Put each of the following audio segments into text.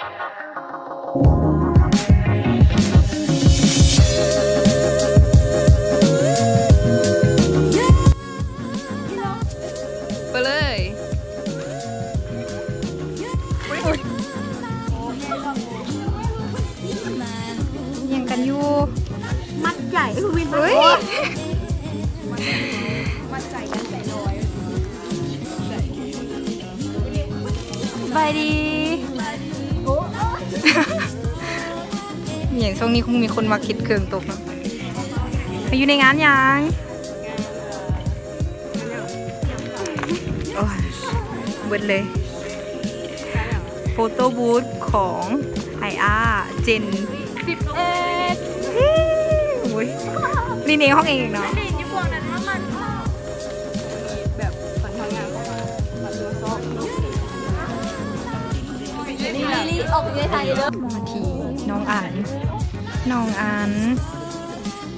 ไปเลยยังกันอยู่มัดใหญ่คือวินเฮ้ยมัดใจกันใจลอยบายดีอย่างช่วงนี้คงมีคนมาคิดเครื่องตกนะอยู่ในงานยังโอ้ยเบิดเลยโฟโต้บูธของIR Gen 11โอ้ยนี่ในห้องเองเนาะนี่พวกนั้นว่ามันแบบฝันทำงานเข้ามาฝันตัวซอกนี่ออกในไทยเด้อมาทีน้องอ่าน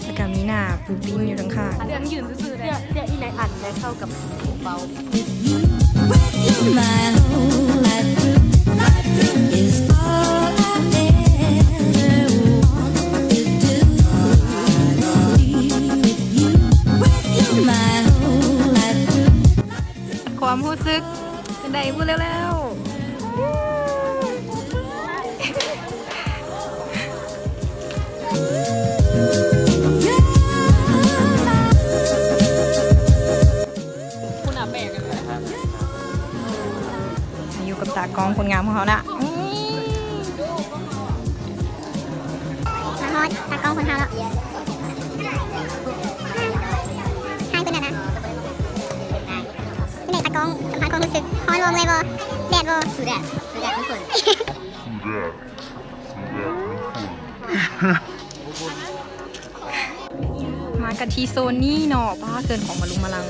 แล้วก็มีหน้าปูปิ้งอยู่ข้างๆเดี๋ยวยืนซื่อๆเลยเดี๋ยวอีไหนอ่านได้เข้ากับเบาความรู้สึกเป็นไงพูดแล้วอยู่กับตากล้องคนงามของเขาน่ะมาฮอดตากล้องคนเขาแล้วให้เป็นอะไรนะนี่ตากล้องสัมผัสความรู้สึกฮอนลมเลยบ่แดดบ่สุดแดดทุกคนมากันที่โซนนี่เนาะป้าเกินของมาลุงมาลัง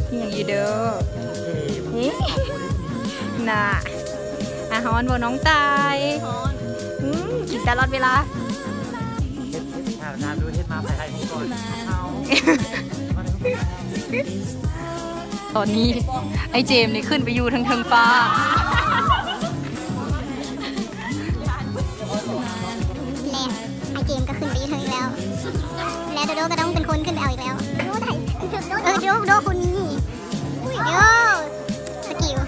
นี่อย่างยูเด้อน่ะฮอนบ่น้องตายกินตลอดเวลาน้ำดูเฮ็ดมาภายในห้องก่อนตอนนี้ไอ้เจมนี่ขึ้นไปอยู่ทางฟ้าไอ้เจมก็ขึ้นไปอยู่ทางแล้วแล้วโดโดก็ต้องเป็นคนขึ้นไปเอาอีกแล้วโดคุณนี่โยสกิล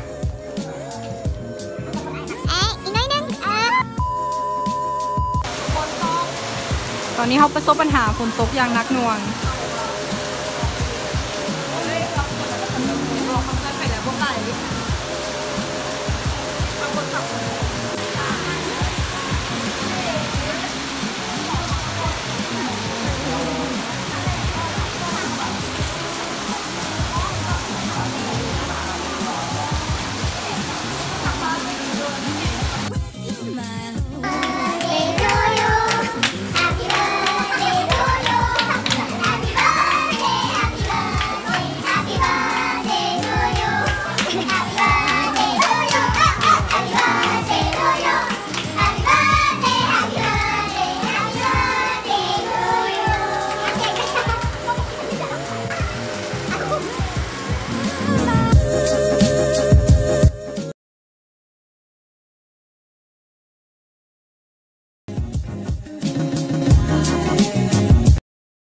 อีกน้อยนึงตอนนี้เขาประสบปัญหาฝนตกอย่างหนักหน่วง